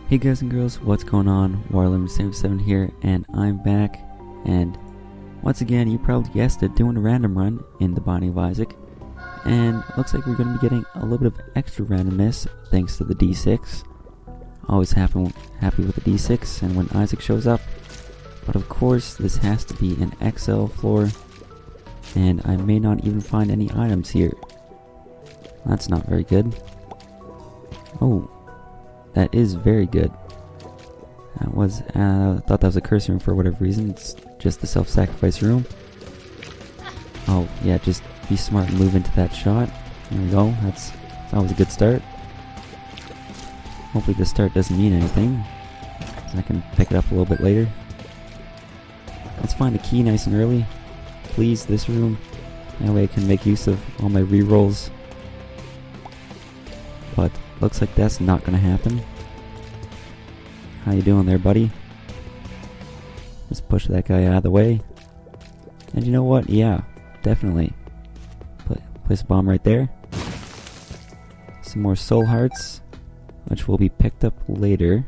Hey guys and girls, what's going on? Waterlemon77 here, and I'm back. And once again, you probably guessed it, doing a random run in the Binding of Isaac. And looks like we're going to be getting a little bit of extra randomness thanks to the D6. Always happy with the D6 and when Isaac shows up. But of course, this has to be an XL floor. And I may not even find any items here. That's not very good. Oh. That is very good. That was, thought that was a curse room for whatever reason. It's just the self-sacrifice room. Oh, yeah, just be smart and move into that shot. There we go. That's always a good start. Hopefully the start doesn't mean anything. I can pick it up a little bit later. Let's find a key nice and early. Please, this room. That way I can make use of all my rerolls. But looks like that's not gonna happen. How you doing there, buddy? Let's push that guy out of the way. And you know what? Yeah, definitely. Place a bomb right there. Some more soul hearts, which will be picked up later.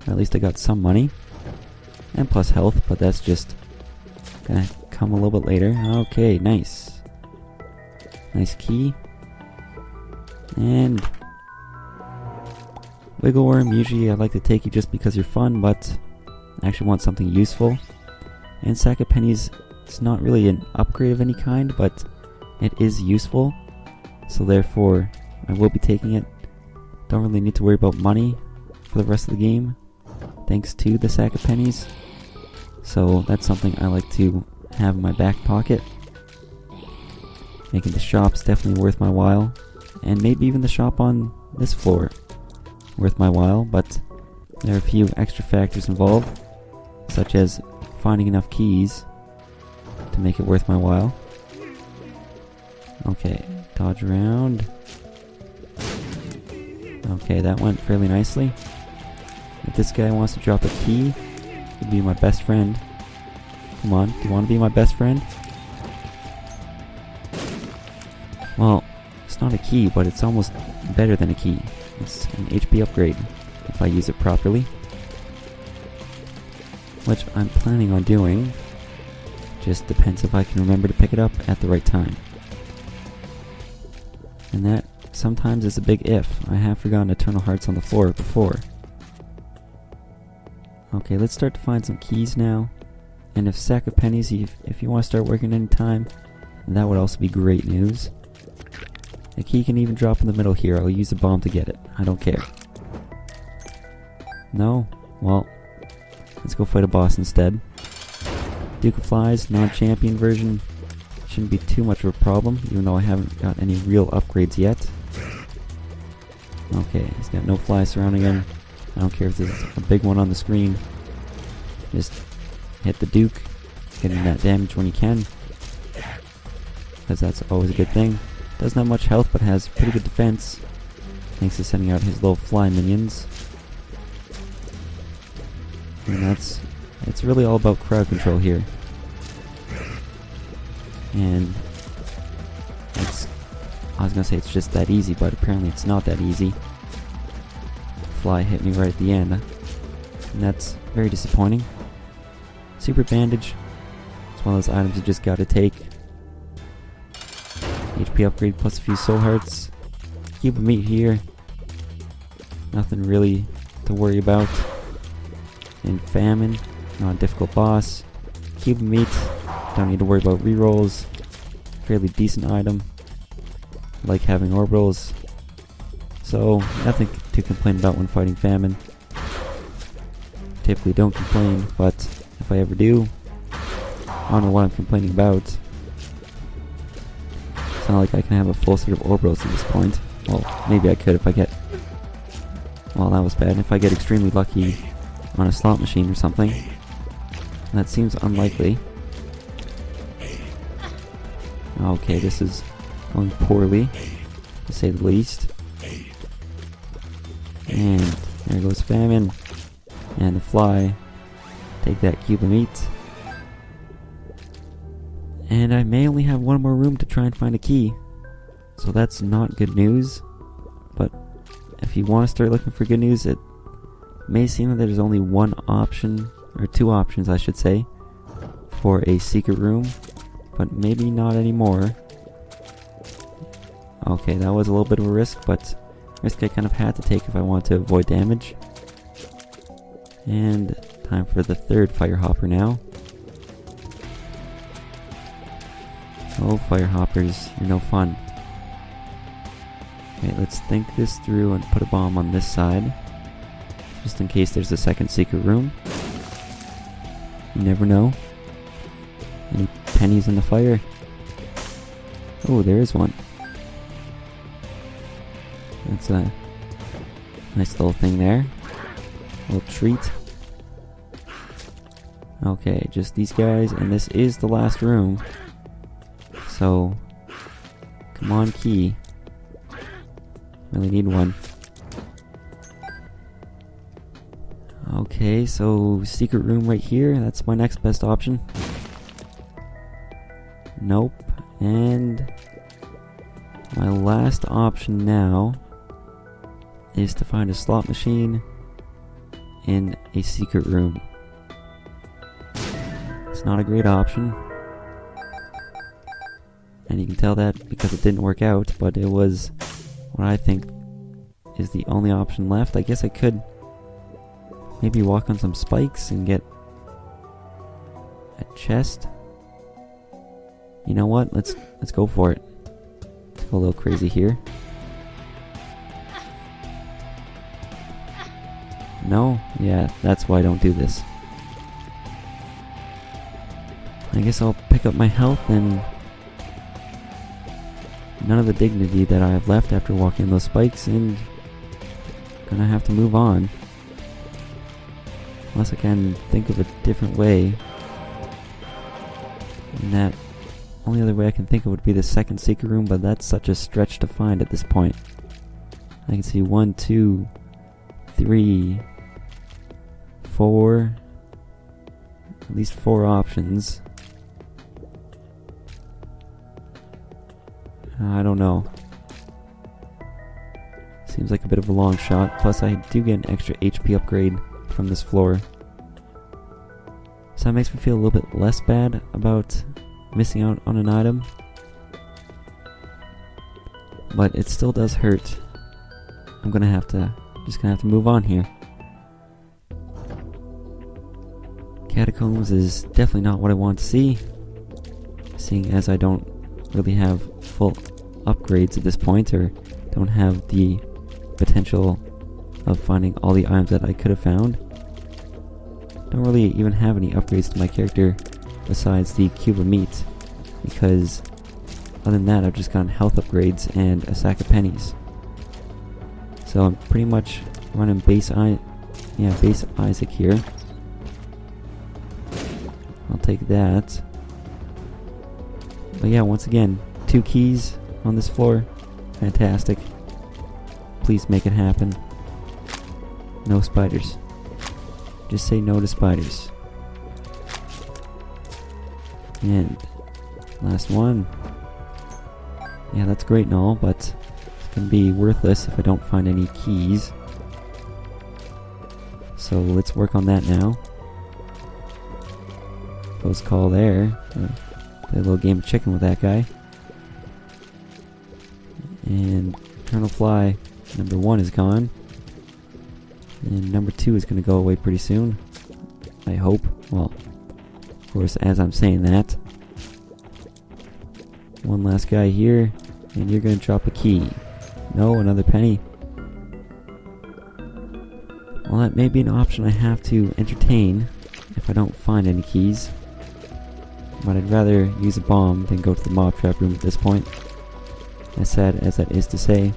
Or at least I got some money. And plus health, but that's just gonna come a little bit later. Okay, nice. Nice key. And Wiggle Worm, usually I like to take you just because you're fun, but I actually want something useful. And Sack of Pennies, it's not really an upgrade of any kind, but it is useful. So therefore, I will be taking it. Don't really need to worry about money for the rest of the game, thanks to the Sack of Pennies. So that's something I like to have in my back pocket. Making the shops definitely worth my while. And maybe even the shop on this floor worth my while, but there are a few extra factors involved, such as finding enough keys to make it worth my while. Okay, dodge around. Okay, that went fairly nicely. If this guy wants to drop a key, he'd be my best friend. Come on, do you want to be my best friend? Well, it's not a key, but it's almost better than a key. It's an HP upgrade if I use it properly, which I'm planning on doing. Just depends if I can remember to pick it up at the right time. And that sometimes is a big if. I have forgotten Eternal Hearts on the floor before. Okay, let's start to find some keys now. And if Sack of Pennies, if you want to start working anytime, that would also be great news. The key can even drop in the middle here. I'll use a bomb to get it. I don't care. No? Well, let's go fight a boss instead. Duke of Flies, non-champion version. Shouldn't be too much of a problem, even though I haven't got any real upgrades yet. Okay, he's got no flies surrounding him. I don't care if there's a big one on the screen. Just hit the Duke, getting that damage when you can, because that's always a good thing. Doesn't have much health, but has pretty good defense, thanks to sending out his little fly minions. And it's really all about crowd control here. And I was gonna say it's just that easy, but apparently it's not that easy. Fly hit me right at the end, and that's very disappointing. Super Bandage, it's one of those items you just gotta take. HP upgrade plus a few soul hearts. Cube of meat here. Nothing really to worry about. And famine, not a difficult boss. Cube of meat, don't need to worry about rerolls. Fairly decent item. Like having orbitals. So nothing to complain about when fighting famine. Typically don't complain, but if I ever do, I don't know what I'm complaining about. It's not like I can have a full set of orbitals at this point. Well, maybe I could if I get... Well, that was bad. If I get extremely lucky on a slot machine or something. That seems unlikely. Okay, this is going poorly, to say the least. And there goes famine. And the fly. Take that cube of meat. And I may only have one more room to try and find a key. So that's not good news. But if you want to start looking for good news, it may seem that there's only one option, or two options I should say, for a secret room, but maybe not anymore. Okay, that was a little bit of a risk, but risk I kind of had to take if I want to avoid damage. And time for the third fire hopper now. Oh, fire hoppers, you're no fun. Okay, let's think this through and put a bomb on this side, just in case there's a second secret room. You never know. Any pennies in the fire? Oh, there is one. That's a nice little thing there. A little treat. Okay, just these guys, and this is the last room. So, come on, key. Really need one. Okay, so secret room right here. That's my next best option. Nope. And my last option now is to find a slot machine in a secret room. It's not a great option. And you can tell that because it didn't work out, but it was what I think is the only option left. I guess I could maybe walk on some spikes and get a chest. You know what? Let's go for it. Let's go a little crazy here. No? Yeah, that's why I don't do this. I guess I'll pick up my health and none of the dignity that I have left after walking those spikes, and gonna have to move on. Unless I can think of a different way. And that only other way I can think of would be the second secret room, but that's such a stretch to find at this point. I can see 1, 2, 3, 4, at least 4 options. I don't know. Seems like a bit of a long shot. Plus I do get an extra HP upgrade from this floor. So that makes me feel a little bit less bad about missing out on an item. But it still does hurt. I'm gonna have to move on here. Catacombs is definitely not what I want to see, seeing as I don't really have full upgrades at this point, or don't have the potential of finding all the items that I could have found. Don't really even have any upgrades to my character besides the cube of meat, because other than that I've just gotten health upgrades and a sack of pennies. So I'm pretty much running base Isaac here. I'll take that. But yeah, once again, 2 keys on this floor. Fantastic. Please make it happen. No spiders. Just say no to spiders. And last one. Yeah, that's great and all, but it's gonna be worthless if I don't find any keys. So let's work on that now. Close call there. Play a little game of chicken with that guy. And Eternal Fly number 1 is gone. And number 2 is going to go away pretty soon. I hope. Well, of course, as I'm saying that. One last guy here. And you're going to drop a key. No, another penny. Well, that may be an option I have to entertain if I don't find any keys. But I'd rather use a bomb than go to the mob trap room at this point. As sad as that is to say,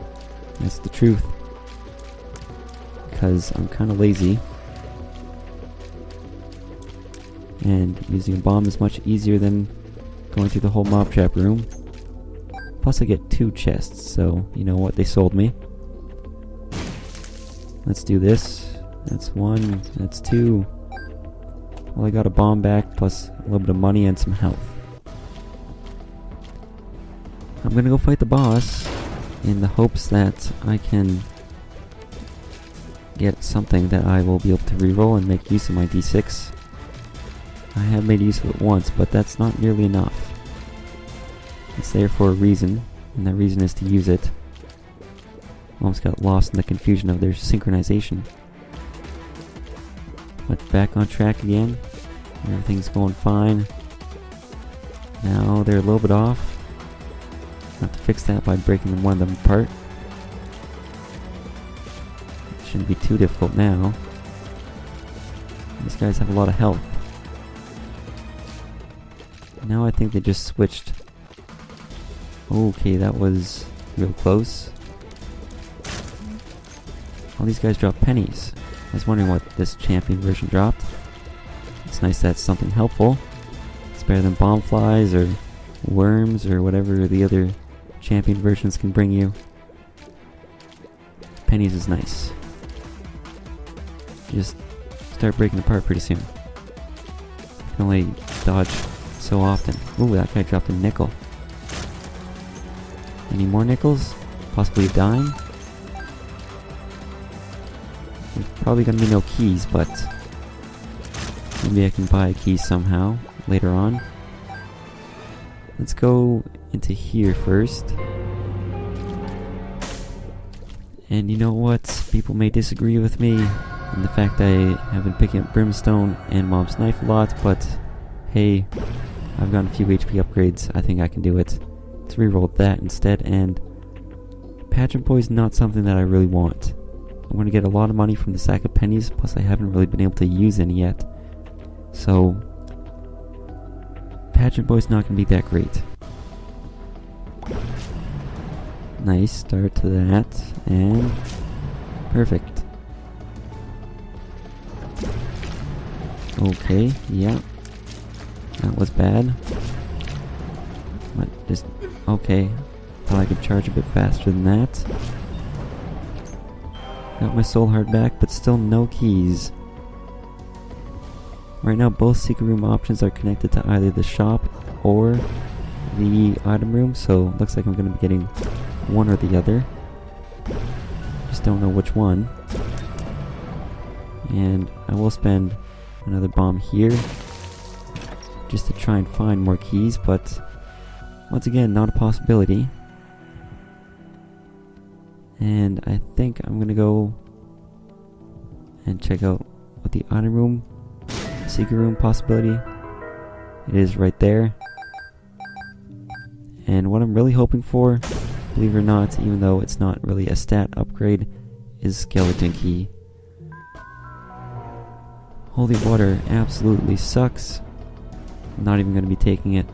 that's the truth. Because I'm kind of lazy. And using a bomb is much easier than going through the whole mob trap room. Plus I get 2 chests, so you know what, they sold me. Let's do this. That's 1, that's 2. Well, I got a bomb back, plus a little bit of money and some health. I'm gonna go fight the boss in the hopes that I can get something that I will be able to reroll and make use of my d6. I have made use of it once, but that's not nearly enough. It's there for a reason, and that reason is to use it. Almost got lost in the confusion of their synchronization. But back on track again. Everything's going fine. Now they're a little bit off. Have to fix that by breaking one of them apart. Shouldn't be too difficult now. These guys have a lot of health. Now I think they just switched. Okay, that was real close. All these guys drop pennies. I was wondering what this champion version dropped. It's nice that's something helpful. It's better than bomb flies or worms or whatever the other champion versions can bring you. Pennies is nice. Just start breaking apart pretty soon. You can only dodge so often. Ooh, that guy dropped a nickel. Any more nickels? Possibly a dime? There's probably gonna be no keys, but maybe I can buy a key somehow later on. Let's go into here first. And you know what? People may disagree with me in the fact I have been picking up Brimstone and Mom's Knife a lot, but hey, I've gotten a few HP upgrades. I think I can do it. Let's reroll that instead, and Pageant Boy's not something that I really want. I'm going to get a lot of money from the sack of pennies, plus I haven't really been able to use any yet. So, Pageant Boy's not going to be that great. Nice start to that, and perfect. Okay, yeah. That was bad. But just, okay. Thought I could charge a bit faster than that. Got my soul heart back, but still no keys. Right now, both secret room options are connected to either the shop or the item room, so looks like I'm going to be getting one or the other. Just don't know which one. And I will spend another bomb here just to try and find more keys, but once again, not a possibility. And I think I'm gonna go and check out what the item room, secret room possibility. It is right there. And what I'm really hoping for, believe it or not, even though it's not really a stat upgrade, is skeleton key. Holy water absolutely sucks. I'm not even gonna be taking it.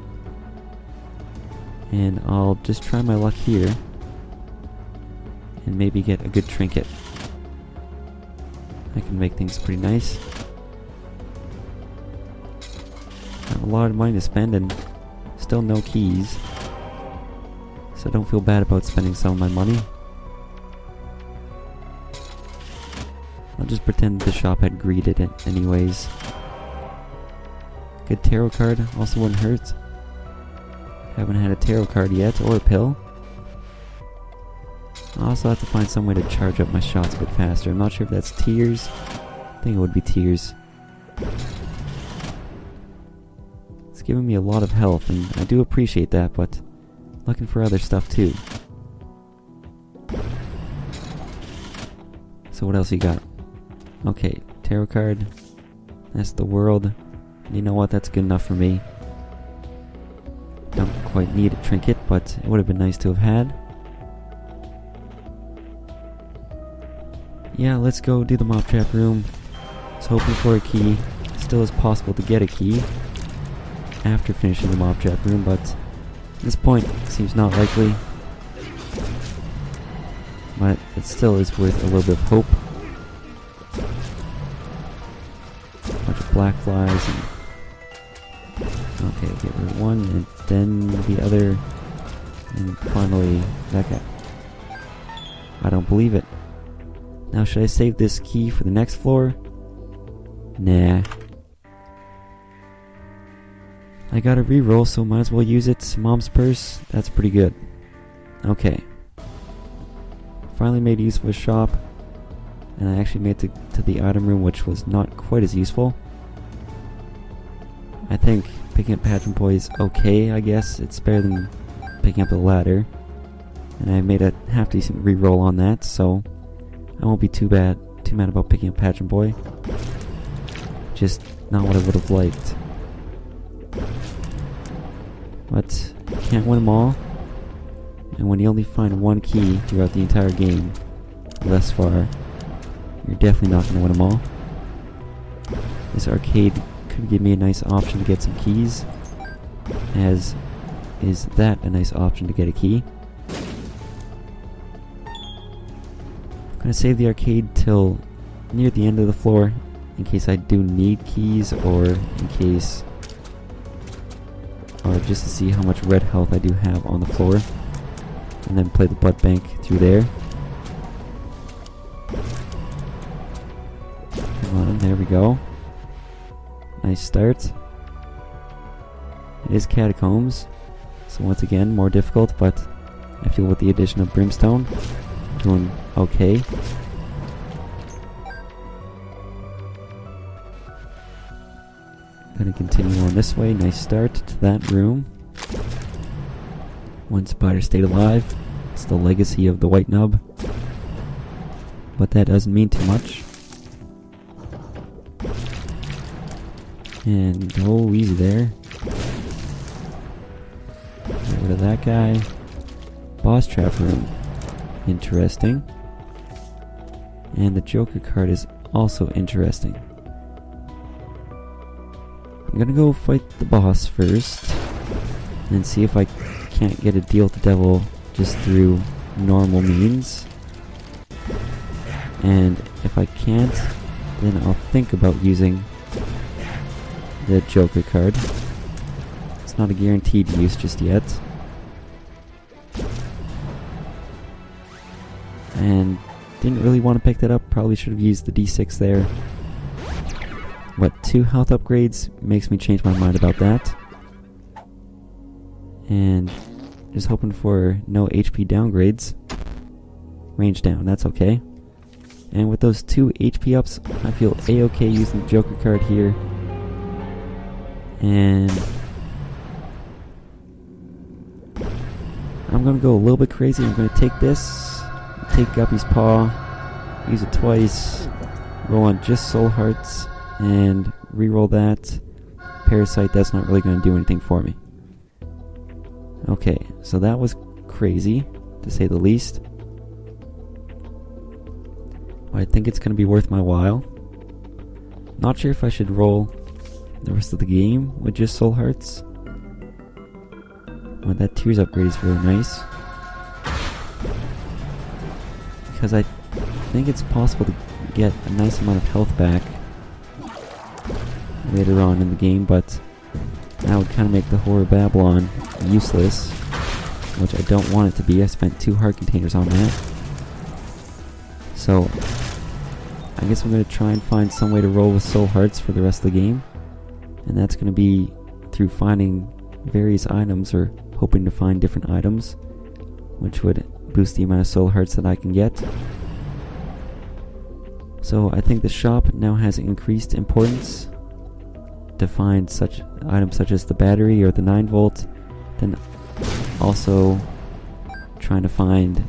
And I'll just try my luck here and maybe get a good trinket. I can make things pretty nice. Have a lot of money to spend and still no keys. So don't feel bad about spending some of my money. I'll just pretend the shop had greeted it anyways. Good tarot card, also wouldn't hurt. Haven't had a tarot card yet, or a pill. I also have to find some way to charge up my shots a bit faster. I'm not sure if that's tears. I think it would be tears. It's giving me a lot of health, and I do appreciate that, but looking for other stuff too. So what else you got? Okay, tarot card. That's the world. You know what? That's good enough for me. Don't quite need a trinket, but it would have been nice to have had. Yeah, let's go do the mob trap room. I was hoping for a key. Still is possible to get a key after finishing the mob trap room, but at this point it seems not likely. But it still is worth a little bit of hope. Bunch of black flies and okay, get rid of one, and then the other, and finally that guy. I don't believe it. Now should I save this key for the next floor? Nah. I got a reroll, so might as well use it. Mom's purse, that's pretty good. Okay. Finally made use of a shop. And I actually made it to the item room, which was not quite as useful. I think picking up Pageant Boy is okay, I guess. It's better than picking up the ladder. And I made a half-decent reroll on that, so I won't be too mad about picking up Pageant Boy. Just not what I would have liked. But you can't win them all. And when you only find one key throughout the entire game, thus far, you're definitely not going to win them all. This arcade could give me a nice option to get some keys, as is that a nice option to get a key. I'm going to save the arcade till near the end of the floor in case I do need keys, or in case, or just to see how much red health I do have on the floor, and then play the blood bank through there. Come on, there we go. Nice start. It is catacombs, so once again more difficult, but I feel with the addition of brimstone, doing okay. Gonna continue on this way. Nice start to that room. One spider stayed alive. It's the legacy of the white nub, but that doesn't mean too much. And oh, easy there. Get rid of that guy. Boss trap room. Interesting. And the Joker card is also interesting. I'm gonna go fight the boss first and see if I can't get a deal with the devil just through normal means. And if I can't, then I'll think about using the Joker card. It's not a guaranteed use just yet. And didn't really want to pick that up. Probably should have used the D6 there. But 2 health upgrades makes me change my mind about that. And just hoping for no HP downgrades. Range down, that's okay. And with those 2 HP ups, I feel a-okay using the Joker card here. And I'm gonna go a little bit crazy. I'm gonna take this, take Guppy's Paw, use it twice, roll on just Soul Hearts, and reroll that. Parasite, that's not really gonna do anything for me. Okay, so that was crazy, to say the least. But I think it's gonna be worth my while. Not sure if I should roll the rest of the game with just Soul Hearts. Well, that Tears upgrade is really nice, because I think it's possible to get a nice amount of health back later on in the game, but that would kind of make the Horror Babylon useless, which I don't want it to be. I spent 2 heart containers on that. So I guess I'm going to try and find some way to roll with Soul Hearts for the rest of the game. And that's going to be through finding various items, or hoping to find different items, which would boost the amount of Soul Hearts that I can get. So I think the shop now has increased importance to find such items such as the battery or the 9-volt. Then also trying to find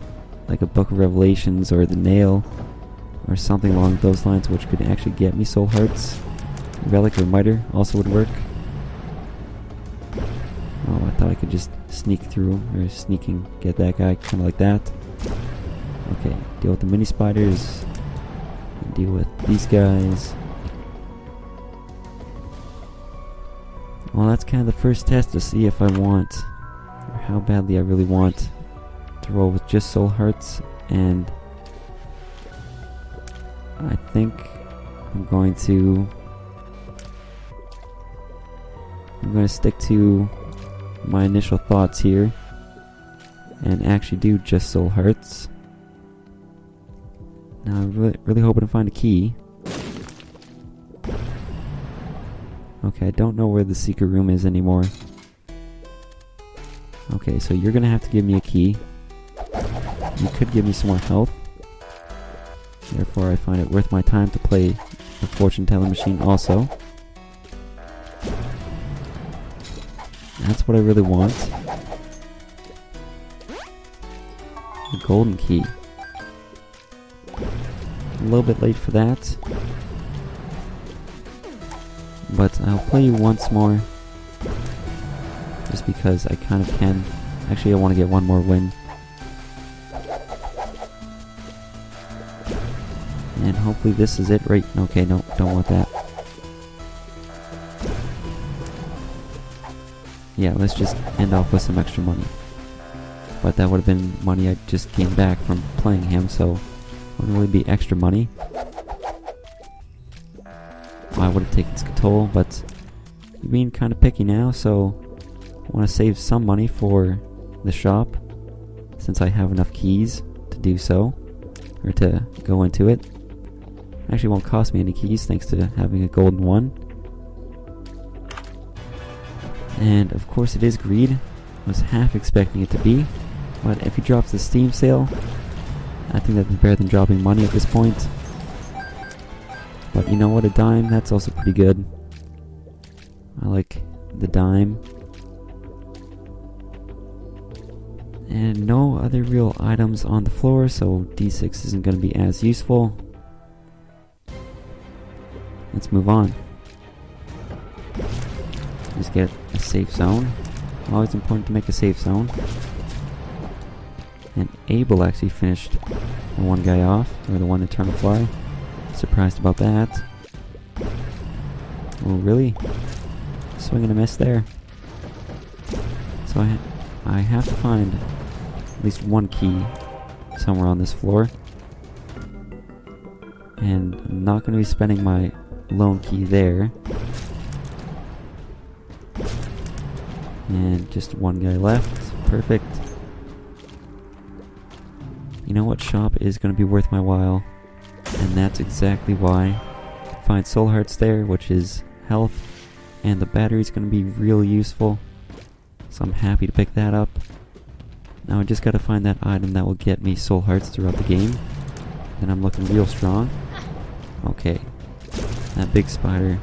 like a Book of Revelations or the nail or something along those lines, which could actually get me Soul Hearts. Relic or Miter also would work. Oh, I thought I could just sneak through, or sneaking get that guy, kind of like that. Okay, deal with the mini spiders, and deal with these guys. Well, that's kind of the first test to see if I want, or how badly I really want, to roll with just Soul Hearts, and I think I'm going to stick to my initial thoughts here and actually do just Soul Hearts. Now I'm really hoping to find a key. Okay, I don't know where the secret room is anymore. Okay, so you're gonna have to give me a key. You could give me some more health. Therefore, I find it worth my time to play the fortune telling machine also. That's what I really want. The golden key. A little bit late for that. But I'll play you once more. Just because I kind of can. Actually, I want to get one more win. And hopefully this is it, right? Okay, no, don't want that. Yeah, let's just end off with some extra money. But that would have been money I just gained back from playing him, so it wouldn't really be extra money. I would have taken Skatole, but you're being kind of picky now, so I want to save some money for the shop, since I have enough keys to do so, or to go into it. Actually, won't cost me any keys thanks to having a golden one. And of course it is greed. I was half expecting it to be, but if he drops the Steam sale, I think that'd be better than dropping money at this point. But you know what, a dime, that's also pretty good. I like the dime. And no other real items on the floor, so D6 isn't going to be as useful. Let's move on. Just get a safe zone. Always important to make a safe zone. And Abel actually finished the one guy off, or the one eternal fly. Surprised about that. Oh, really? Swing and a miss there. So I have to find at least one key somewhere on this floor. And I'm not going to be spending my lone key there. And just one guy left. Perfect. You know what shop is going to be worth my while? And that's exactly why. Find soul hearts there, which is health. And the battery's going to be really useful. So I'm happy to pick that up. Now I just got to find that item that will get me soul hearts throughout the game. Then I'm looking real strong. Okay. That big spider.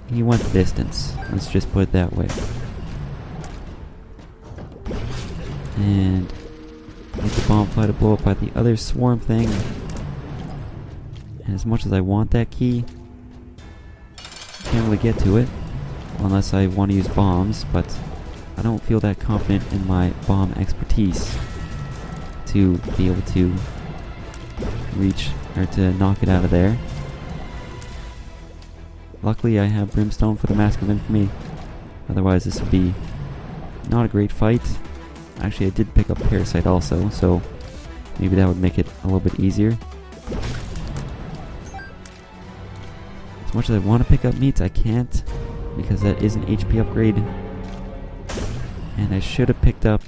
He went the distance. Let's just put it that way. And get the bomb fly to blow up by the other swarm thing. And as much as I want that key, can't really get to it unless I want to use bombs, but I don't feel that confident in my bomb expertise to be able to reach or to knock it out of there. Luckily I have Brimstone for the Mask of Infamy, otherwise this would be not a great fight. Actually I did pick up Parasite also, so maybe that would make it a little bit easier. As much as I want to pick up meats, I can't, because that is an HP upgrade. And I should have picked up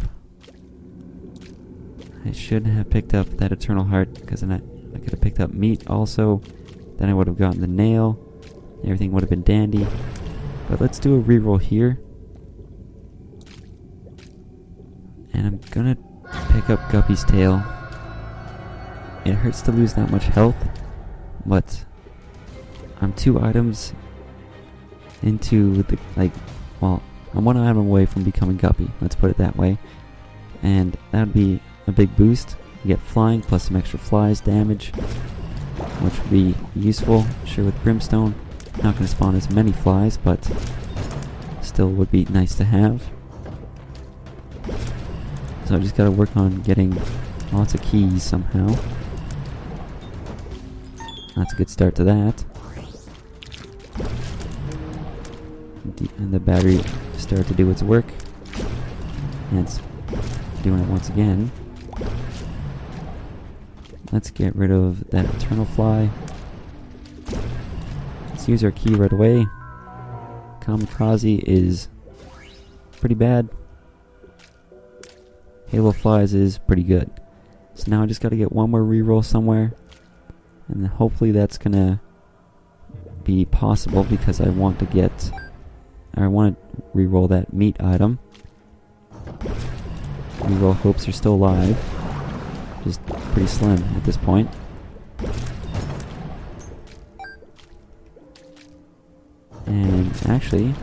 that Eternal Heart, because then I could have picked up meat also. Then I would have gotten the nail. Everything would have been dandy. But let's do a reroll here. And I'm gonna pick up Guppy's tail. It hurts to lose that much health, but I'm 2 items into the, I'm 1 item away from becoming Guppy, let's put it that way. And that would be a big boost. You get flying plus some extra flies damage, which would be useful. Sure, with Brimstone, not going to spawn as many flies, but still would be nice to have. So I just got to work on getting lots of keys somehow. That's a good start to that. And the battery started to do its work. And it's doing it once again. Let's get rid of that Eternal Fly. Let's use our key right away. Kamikaze is pretty bad. Halo Flies is pretty good. So now I just gotta get one more reroll somewhere. And hopefully that's gonna be possible, because I want to reroll that meat item. Reroll hopes are still alive. just pretty slim at this point. And actually,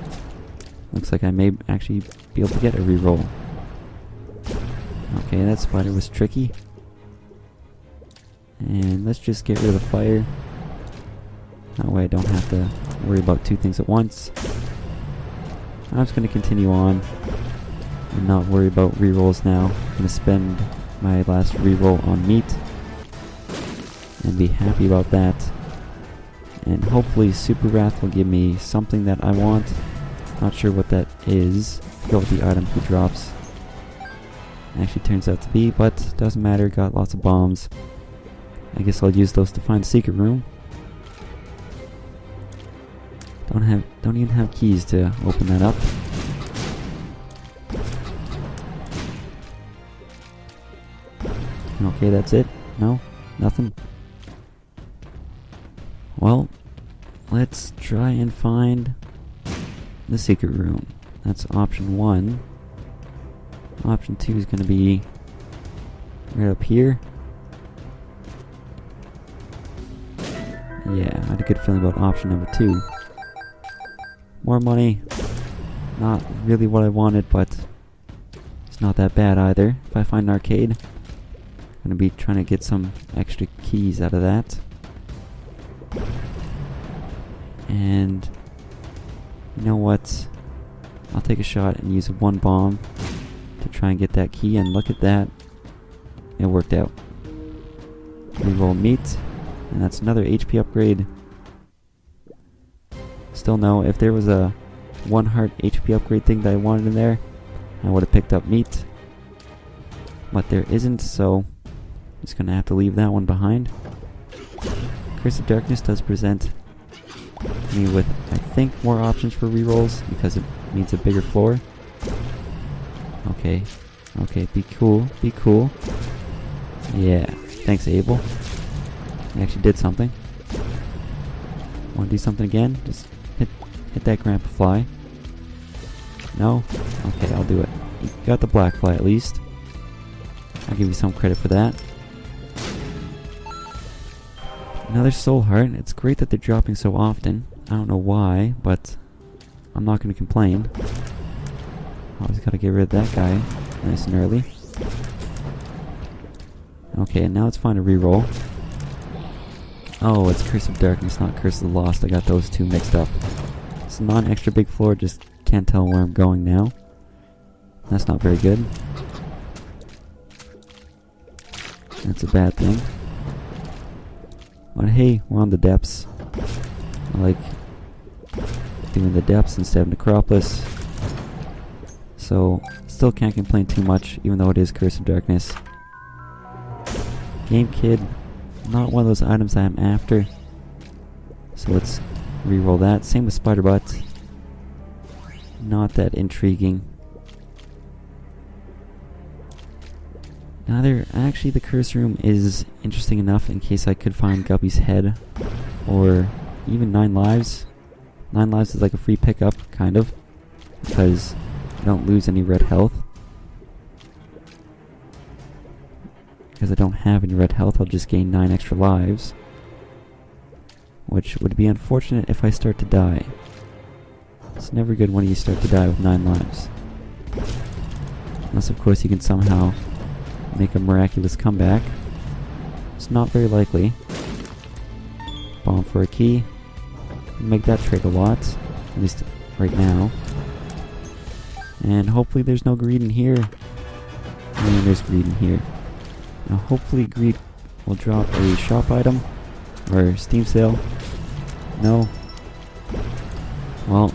looks like I may actually be able to get a reroll. Okay, that spider was tricky. And let's just get rid of the fire. That way I don't have to worry about two things at once. I'm just going to continue on and not worry about rerolls now. I'm going to spend my last reroll on meat and be happy about that. And hopefully Super Wrath will give me something that I want. Not sure what that is. I forget what the item he drops actually turns out to be, but doesn't matter. Got lots of bombs. I guess I'll use those to find a secret room. Don't even have keys to open that up. Okay, that's it. No, nothing. Well, let's try and find the secret room. That's option 1. Option 2 is going to be right up here. Yeah, I had a good feeling about option number 2. More money. Not really what I wanted, but it's not that bad either. If I find an arcade, I'm going to be trying to get some extra keys out of that. And you know what? I'll take a shot and use one bomb to try and get that key, and look at that. It worked out. Reroll meat, and that's another HP upgrade. Still no, if there was a 1 heart HP upgrade thing that I wanted in there, I would have picked up meat. But there isn't, so I'm just gonna have to leave that one behind. Curse of Darkness does present me with, I think, more options for rerolls because it means a bigger floor. Okay, be cool, be cool. Yeah, thanks Abel. I actually did something. Want to do something again? Just hit that grandpa fly. No? Okay, I'll do it. You got the black fly at least. I'll give you some credit for that. Another soul heart. It's great that they're dropping so often. I don't know why, but I'm not going to complain. Always got to get rid of that guy nice and early. Okay, and now let's find a reroll. Oh, it's Curse of Darkness, not Curse of the Lost. I got those two mixed up. It's a non-extra big floor, just can't tell where I'm going now. That's not very good. That's a bad thing. But hey, we're on the depths. I like doing the depths instead of Necropolis. So, still can't complain too much, even though it is Curse of Darkness. Game Kid, not one of those items I'm after. So let's reroll that. Same with Spider Butt. Not that intriguing. Actually, the curse room is interesting enough in case I could find Guppy's head, or even 9 lives. 9 lives is like a free pickup, kind of, because I don't lose any red health. Because I don't have any red health, I'll just gain 9 extra lives, which would be unfortunate if I start to die. It's never good when you start to die with 9 lives. Unless, of course, you can somehow make a miraculous comeback. It's not very likely. Bomb for a key. Make that trade a lot, at least right now. And hopefully there's no greed in here. And there's greed in here. Now hopefully greed will drop a shop item or Steam sale. No. Well,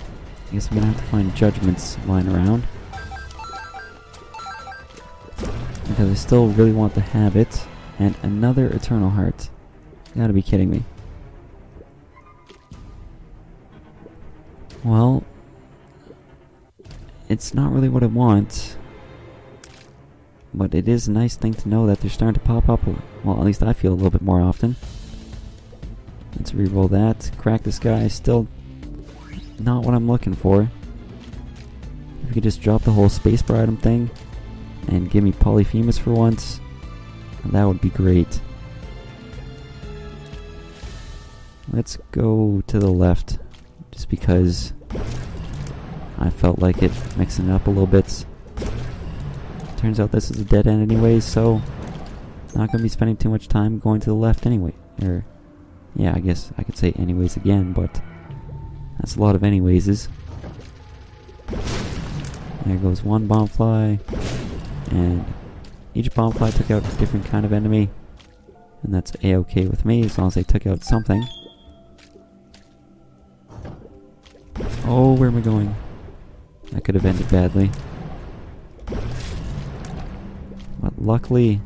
I guess I'm gonna have to find judgments lying around. Because I still really want to have it. And another Eternal Heart. You gotta be kidding me. Well, it's not really what I want. But it is a nice thing to know that they're starting to pop up. Well, at least I feel a little bit more often. Let's reroll that. Crack this guy. Still not what I'm looking for. If you could just drop the whole spacebar item thing and give me Polyphemus for once, That would be great. Let's go to the left, just because I felt like it, mixing it up a little bit. Turns out this is a dead end anyways, so not going to be spending too much time going to the left anyway. Or, yeah, I guess I could say anyways again, but that's a lot of anywayses. There goes one bomb fly, and each bomb fly took out a different kind of enemy, and that's a-okay with me as long as they took out something. Oh, where am I going? That could have ended badly. But luckily,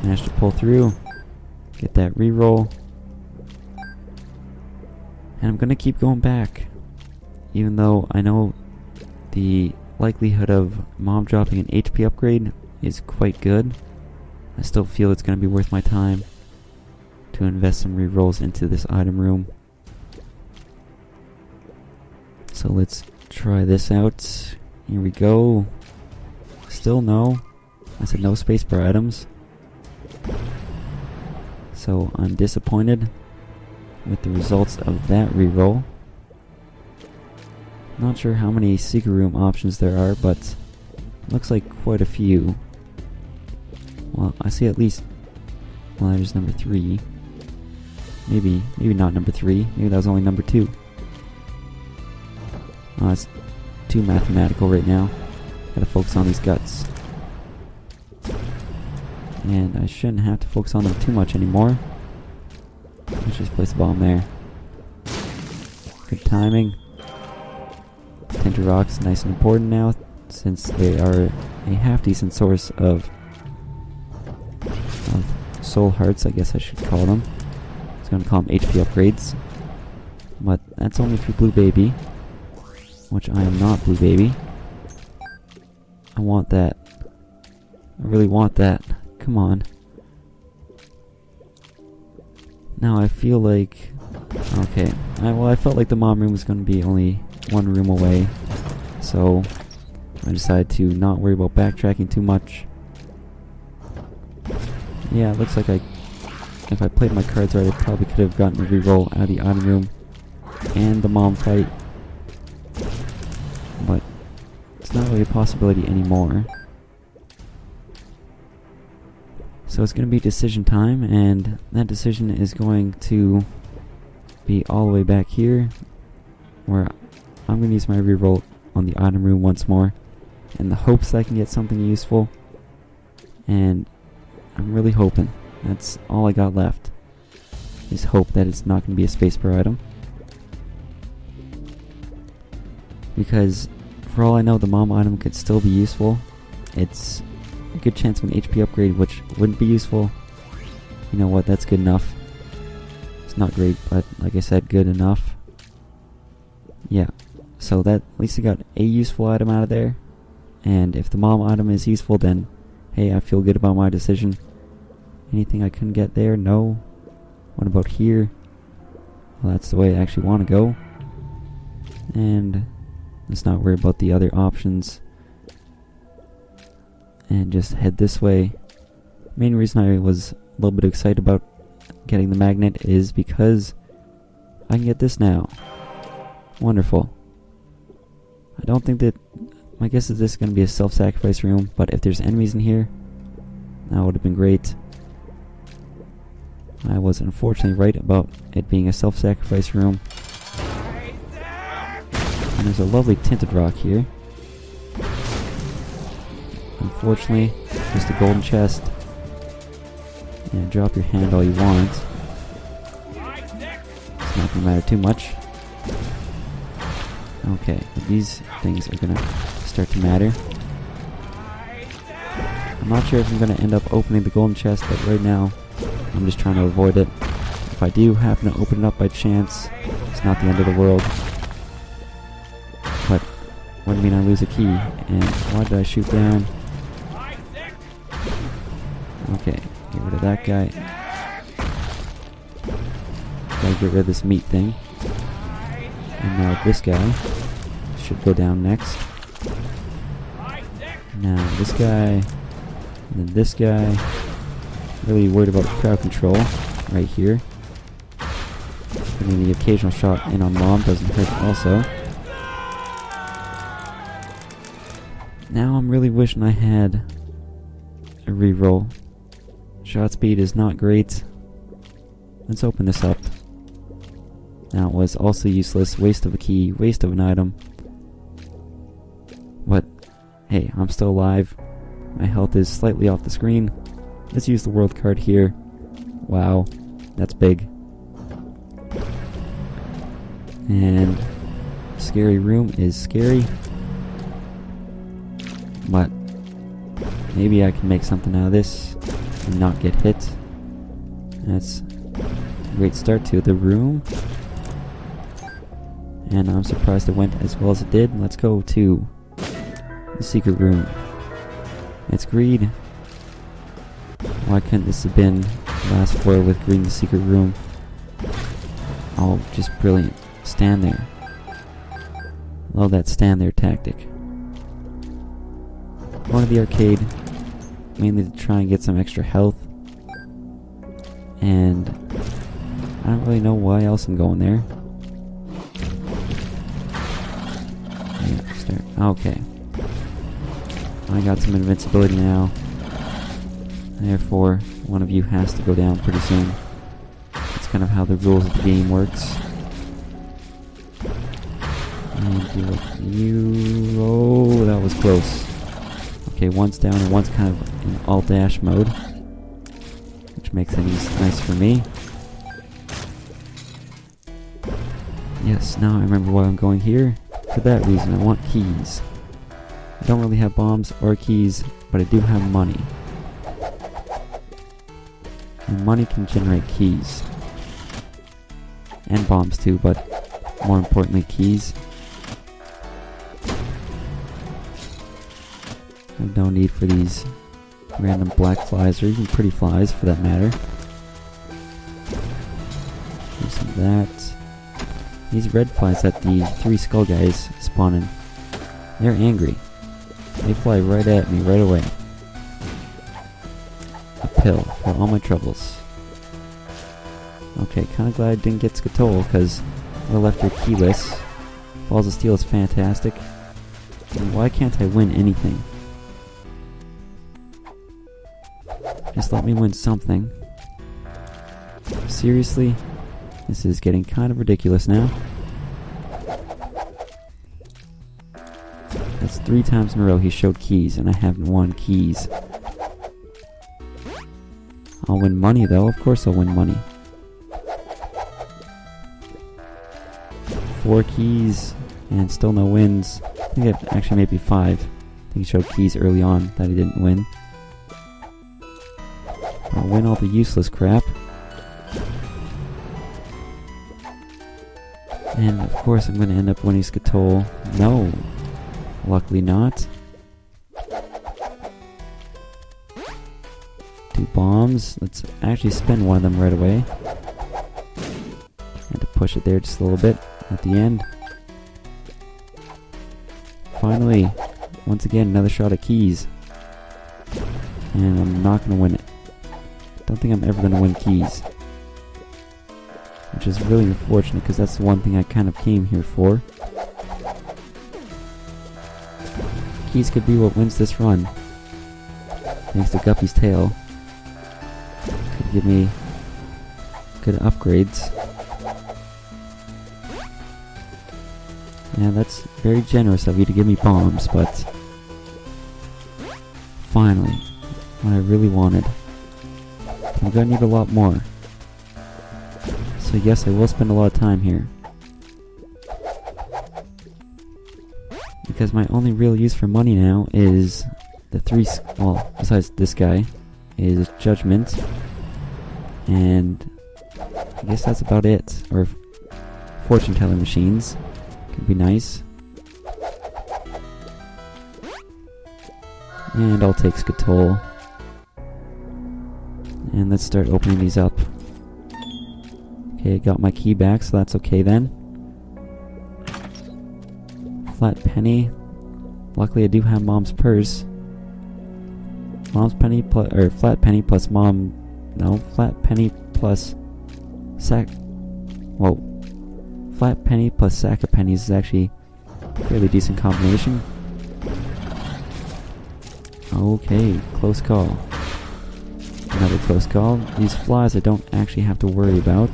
managed to pull through, get that reroll. And I'm going to keep going back, even though I know the likelihood of Mom dropping an HP upgrade is quite good. I still feel it's going to be worth my time to invest some rerolls into this item room. So let's try this out. Here we go. Still no. I said no spacebar items. So I'm disappointed with the results of that reroll. Not sure how many secret room options there are, but looks like quite a few. Well, I see at least, well, there's number 3. Maybe not number 3. Maybe that was only number 2. Oh, it's too mathematical right now. Gotta focus on these guts. And I shouldn't have to focus on them too much anymore. Let's just place the bomb there. Good timing. Tinted rocks, nice and important now, since they are a half-decent source of soul hearts, I guess I should call them. I was going to call them HP upgrades. But that's only for Blue Baby, which I am not Blue Baby. I want that. I really want that. Come on. Now I feel like... Okay. I felt like the mom room was going to be only one room away. So I decided to not worry about backtracking too much. Yeah, it looks like if I played my cards right, I probably could have gotten a reroll out of the item room and the mom fight. But it's not really a possibility anymore. So it's going to be decision time, and that decision is going to be all the way back here, where I'm going to use my reroll on the item room once more in the hopes that I can get something useful. And I'm really hoping. That's all I got left, is hope that it's not going to be a spacebar item. Because for all I know, the mom item could still be useful. It's a good chance of an HP upgrade, which wouldn't be useful. You know what, that's good enough. It's not great, but like I said, good enough. Yeah, so that at least I got a useful item out of there. And if the mom item is useful, then hey, I feel good about my decision. Anything I couldn't get there? No. What about here? Well, that's the way I actually want to go. And let's not worry about the other options. And just head this way. Main reason I was a little bit excited about getting the magnet is because I can get this now. Wonderful. I don't think that... My guess is this is going to be a self-sacrifice room, but if there's enemies in here, that would have been great. I was unfortunately right about it being a self-sacrifice room. And there's a lovely tinted rock here. Unfortunately, just a golden chest. And drop your hand all you want. It's not going to matter too much. Okay, but these things are going to start to matter. I'm not sure if I'm going to end up opening the golden chest, but right now I'm just trying to avoid it. If I do happen to open it up by chance, it's not the end of the world. But wouldn't mean I lose a key. And why did I shoot down? Okay, get rid of that guy. Gotta get rid of this meat thing. And now this guy should go down next. Now this guy, and then this guy, really worried about crowd control right here. Getting the occasional shot in on Mom doesn't hurt also. Now I'm really wishing I had a reroll. Shot speed is not great. Let's open this up. Now it was also useless. Waste of a key, waste of an item. But hey, I'm still alive. My health is slightly off the screen. Let's use the world card here. Wow, that's big. And scary room is scary. But maybe I can make something out of this and not get hit. That's a great start to the room. And I'm surprised it went as well as it did. Let's go to the secret room. It's greed. Why couldn't this have been the last floor with greed in the secret room? Oh, just brilliant. Stand there. Love that stand there tactic. Going to the arcade, mainly to try and get some extra health. And I don't really know why else I'm going there. Yeah, start. Okay. I got some invincibility now. Therefore, one of you has to go down pretty soon. That's kind of how the rules of the game works. And deal with you. Oh, that was close. Okay, one's down and one's kind of in all-dash mode, which makes things nice for me. Yes, now I remember why I'm going here. For that reason, I want keys. I don't really have bombs or keys, but I do have money. And money can generate keys. And bombs too, but more importantly keys. I have no need for these random black flies, or even pretty flies for that matter. Do some of that. These red flies that the 3 skull guys spawn in, they're angry. They fly right at me right away. A pill for all my troubles. Okay, kinda glad I didn't get Skatole, because I left her keyless. Balls of Steel is fantastic. And why can't I win anything? Just let me win something. Seriously? This is getting kind of ridiculous now. That's 3 times in a row he showed keys, and I haven't won keys. I'll win money though, of course I'll win money. 4 keys, and still no wins. I think it actually maybe 5. I think he showed keys early on that he didn't win. I'll win all the useless crap. And of course I'm going to end up winning Skatole. No. Luckily not. 2 bombs. Let's actually spend one of them right away. Had to push it there just a little bit at the end. Finally, once again, another shot of keys. And I'm not going to win it. Don't think I'm ever going to win keys. Which is really unfortunate, because that's the one thing I kind of came here for. Keys could be what wins this run. Thanks to Guppy's tail. Could give me good upgrades. Yeah, that's very generous of you to give me bombs, but finally, what I really wanted. I'm gonna need a lot more. So yes, I will spend a lot of time here. Because my only real use for money now is the 3, well, besides this guy, is Judgment. And I guess that's about it. Or fortune telling machines. Could be nice. And I'll take Skatole. And let's start opening these up. Okay, got my key back, so that's okay then. Flat penny. Luckily I do have Mom's purse. Mom's penny plus, or flat penny plus Mom No, flat penny plus sack... Whoa. Flat penny plus sack of pennies is actually a fairly decent combination. Okay, close call. Another close call. These flies I don't actually have to worry about.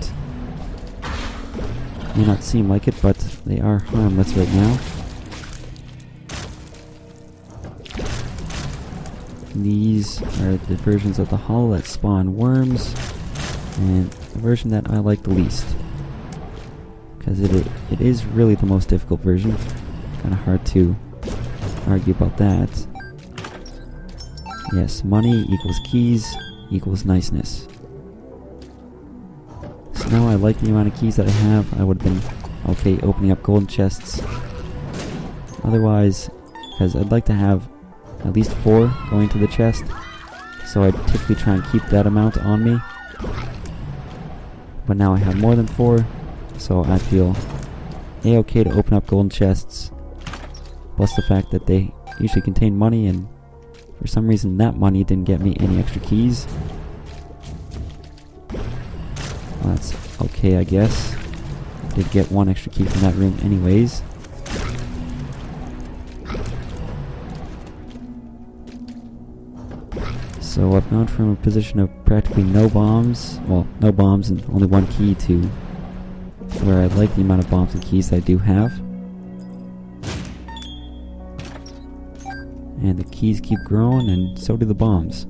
May not seem like it, but they are harmless right now. These are the versions of the hull that spawn worms, and the version that I like the least. Because it is really the most difficult version. Kind of hard to argue about that. Yes, money equals keys equals niceness. So now I like the amount of keys that I have. I would have been okay opening up golden chests. Otherwise, because I'd like to have at least 4 going to the chest. So I typically try and keep that amount on me. But now I have more than 4. So I feel A-okay to open up golden chests. Plus the fact that they usually contain money, and for some reason that money didn't get me any extra keys. Well, that's okay, I guess. Did get 1 extra key from that room anyways. So I've gone from a position of practically no bombs, well, no bombs and only 1 key, to where I like the amount of bombs and keys that I do have. And the keys keep growing, and so do the bombs.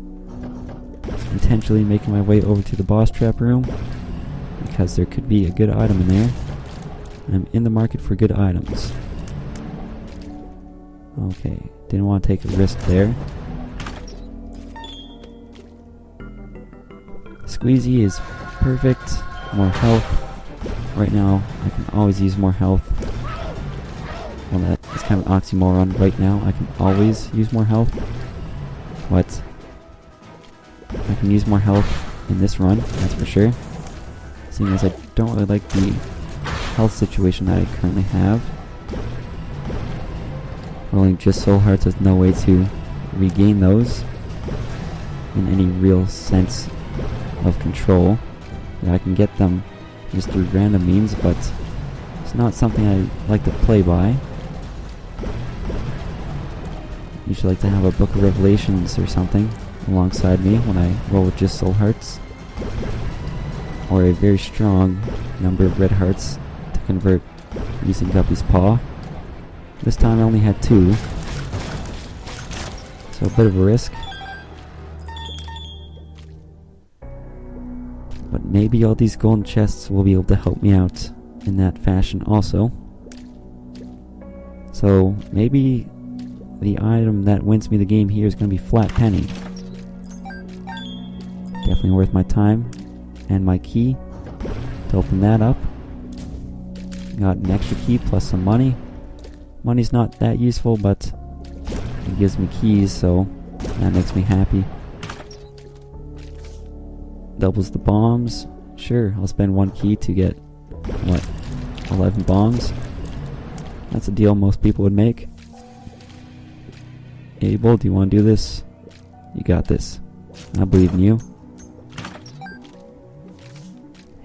Intentionally making my way over to the boss trap room, because there could be a good item in there. I'm in the market for good items. Okay, didn't want to take a risk there. Squeezy is perfect. More health. Right now, I can always use more health. Well, that is kind of an oxymoron. Right now, I can always use more health. What? I can use more health in this run, that's for sure. Seeing as I don't really like the health situation that I currently have. Rolling just soul hearts with no way to regain those in any real sense of control. Yeah, I can get them just through random means, but it's not something I like to play by. Usually like to have a Book of Revelations or something alongside me when I roll with just soul hearts, or a very strong number of red hearts to convert using Guppy's Paw. This time I only had 2, so a bit of a risk. But maybe all these golden chests will be able to help me out in that fashion also. So maybe the item that wins me the game here is going to be Flat Penny. Definitely worth my time and my key to open that up. Got an extra key plus some money. Money's not that useful, but it gives me keys, so that makes me happy. Doubles the bombs. Sure, I'll spend 1 key to get, what, 11 bombs? That's a deal most people would make. Abel, do you want to do this? You got this. I believe in you.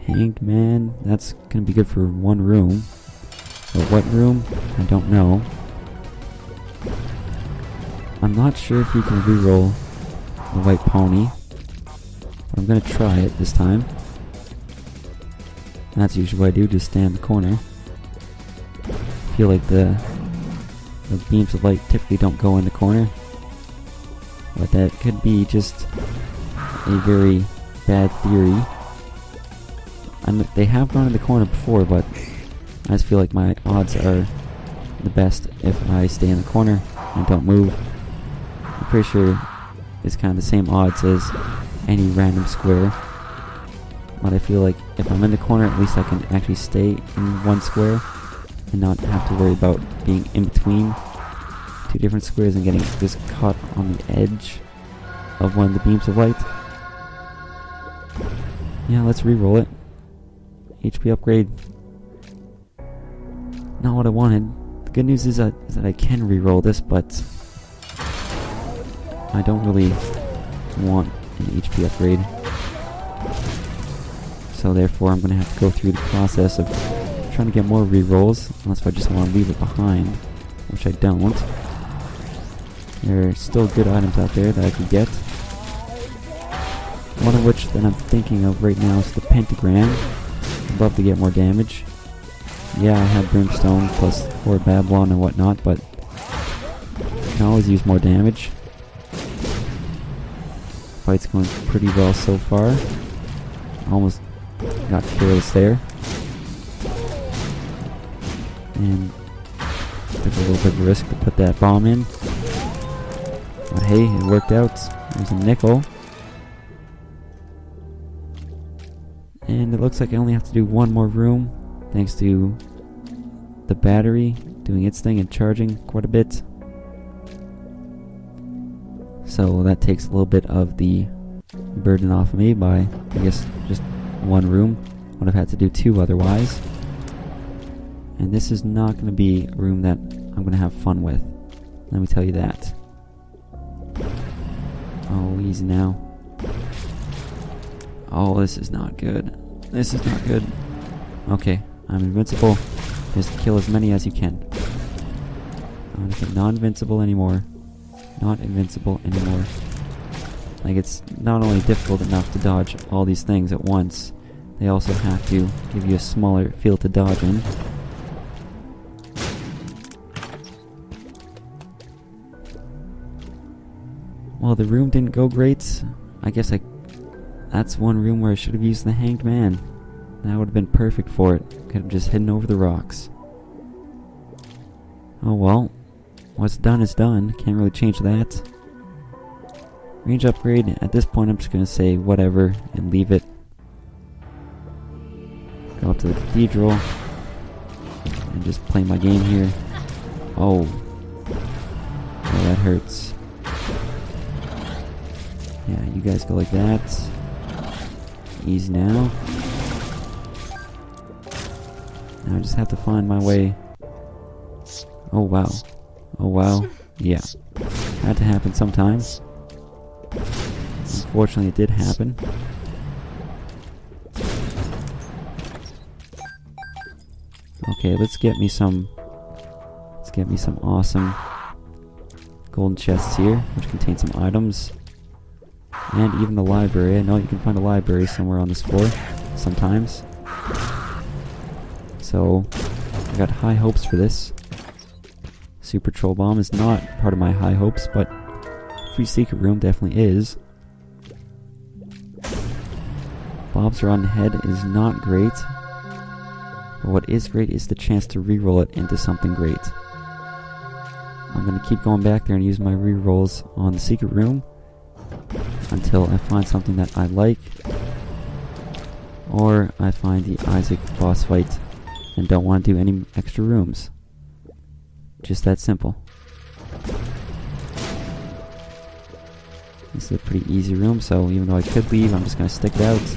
Hanged Man, that's gonna be good for 1 room. But what room? I don't know. I'm not sure if you can reroll the white pony. I'm gonna try it this time. That's usually what I do, just stand in the corner. I feel like the beams of light typically don't go in the corner. But that could be just a very bad theory. They have gone in the corner before, but I just feel like my odds are the best if I stay in the corner and don't move. I'm pretty sure it's kind of the same odds as any random square. But I feel like if I'm in the corner, at least I can actually stay in 1 square and not have to worry about being in between 2 different squares and getting just caught on the edge of one of the beams of light. Yeah, let's re-roll it. HP upgrade. Not what I wanted. The good news is that I can re-roll this, but I don't really want an HP upgrade. So therefore I'm going to have to go through the process of trying to get more rerolls, unless I just want to leave it behind, which I don't. There are still good items out there that I could get. One of which that I'm thinking of right now is the pentagram. I'd love to get more damage. Yeah, I have brimstone plus Horde Babylon and whatnot, but I can always use more damage. Fight's going pretty well so far. Almost got careless there. And took a little bit of risk to put that bomb in. But hey, it worked out. There's a nickel. And it looks like I only have to do one more room, thanks to the battery doing its thing and charging quite a bit. So that takes a little bit of the burden off of me by, I guess, just one room. Would have had to do two otherwise. And this is not going to be a room that I'm going to have fun with. Let me tell you that. Oh, easy now. Oh, this is not good. This is not good. Okay, I'm invincible. Just kill as many as you can. I'm not invincible anymore. Not invincible anymore. Like, it's not only difficult enough to dodge all these things at once, they also have to give you a smaller field to dodge in. Well, the room didn't go great. I guess that's one room where I should have used the Hanged Man. That would have been perfect for it. Could have just hidden over the rocks. Oh well. What's done is done. Can't really change that. Range upgrade. At this point I'm just going to say whatever and leave it. Go up to the cathedral. And just play my game here. Oh. Oh, that hurts. Yeah, you guys go like that. Easy now. Now I just have to find my way. Oh wow. Oh wow. Yeah. Had to happen sometimes. Unfortunately it did happen. Okay, let's get me some awesome golden chests here, which contain some items. And even the library. I know you can find a library somewhere on this floor sometimes. So I got high hopes for this. Super Troll Bomb is not part of my high hopes, but Free Secret Room definitely is. Bob's Rotten Head is not great, but what is great is the chance to reroll it into something great. I'm going to keep going back there and use my rerolls on the Secret Room until I find something that I like, or I find the Isaac boss fight and don't want to do any extra rooms. Just that simple. This is a pretty easy room, so even though I could leave, I'm just going to stick it out,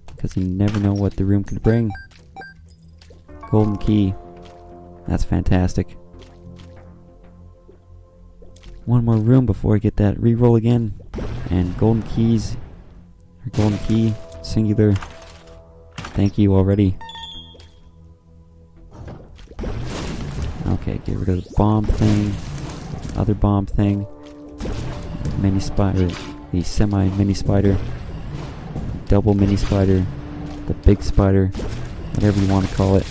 because you never know what the room could bring. Golden key. That's fantastic. One more room before I get that reroll again. And golden keys. Or golden key. Singular. Thank you already. Okay, get rid of the bomb thing. Other bomb thing. Mini spider. The semi mini spider. Double mini spider. The big spider. Whatever you want to call it.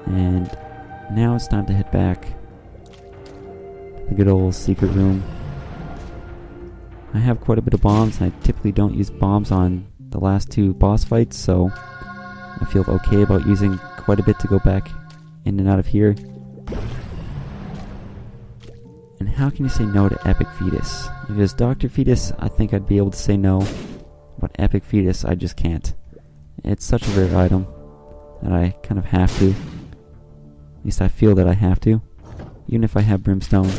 And now it's time to head back to the good old secret room. I have quite a bit of bombs, and I typically don't use bombs on the last two boss fights, so I feel okay about using quite a bit to go back in and out of here. And how can you say no to Epic Fetus? If it was Dr. Fetus, I think I'd be able to say no, but Epic Fetus, I just can't. It's such a rare item that I kind of have to. At least I feel that I have to, even if I have brimstone.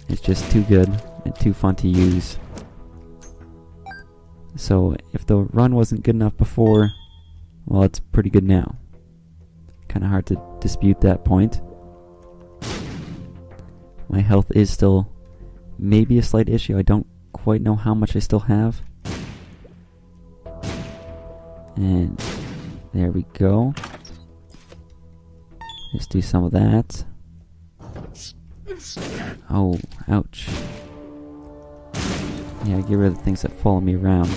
It's just too good and too fun to use. So if the run wasn't good enough before, well, it's pretty good now. Kind of hard to dispute that point. My health is still maybe a slight issue. I don't quite know how much I still have. And there we go. Let's do some of that. Oh, ouch. Yeah, get rid of the things that follow me around.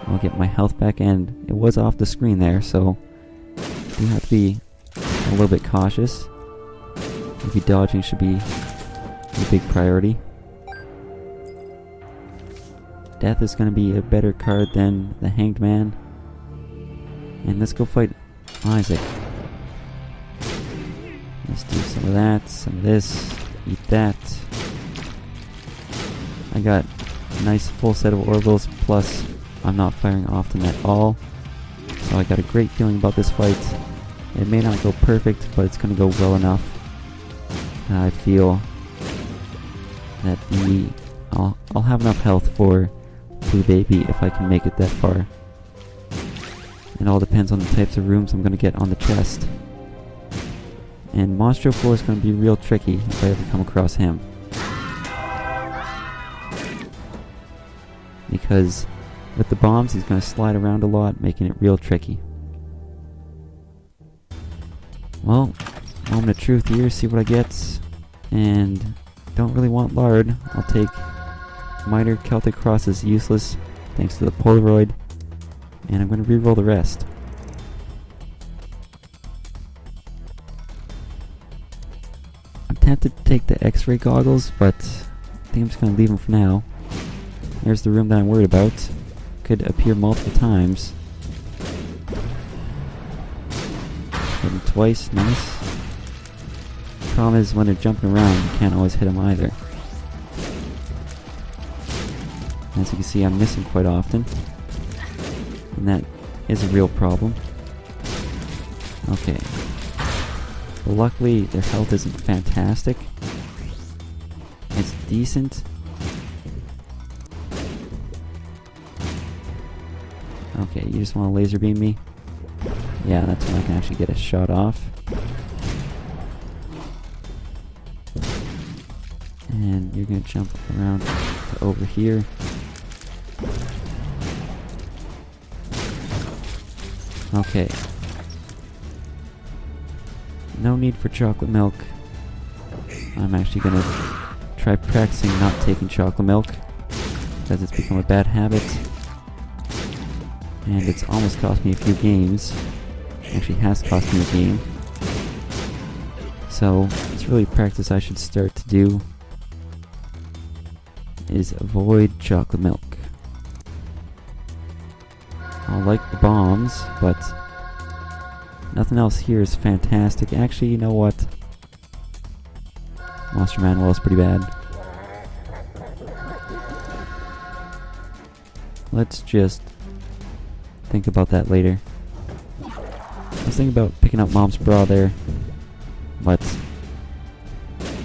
I'll get my health back, and it was off the screen there, so you have to be a little bit cautious. Maybe dodging should be a big priority. Death is going to be a better card than the Hanged Man. And let's go fight Isaac. Let's do some of that, some of this, eat that. I got a nice full set of orbals, plus I'm not firing often at all. So I got a great feeling about this fight. It may not go perfect, but it's going to go well enough. I feel that I'll have enough health for Blue Baby if I can make it that far. It all depends on the types of rooms I'm going to get on the chest. And Monstro 4 is going to be real tricky if I ever come across him. Because with the bombs, he's going to slide around a lot, making it real tricky. Well, moment of truth here, see what I get. And don't really want lard. I'll take Miter. Celtic Cross is useless thanks to the Polaroid. And I'm going to reroll the rest. I'm tempted to take the X-ray goggles, but I think I'm just going to leave them for now. There's the room that I'm worried about. Could appear multiple times. Hit him twice, nice. Problem is, when they're jumping around, you can't always hit them either. As you can see, I'm missing quite often. And that is a real problem. Okay. Well, luckily, their health isn't fantastic. It's decent. Okay, you just want to laser beam me? Yeah, that's when I can actually get a shot off. And you're going to jump around to over here. Okay. No need for chocolate milk. I'm actually going to try practicing not taking chocolate milk, because it's become a bad habit. And it's almost cost me a few games. Actually has cost me a game. So, it's really practice I should start to do, is avoid chocolate milk. I like the bombs, but nothing else here is fantastic. Actually, you know what? Monster Manual is pretty bad. Let's just think about that later. I was thinking about picking up Mom's Bra there, but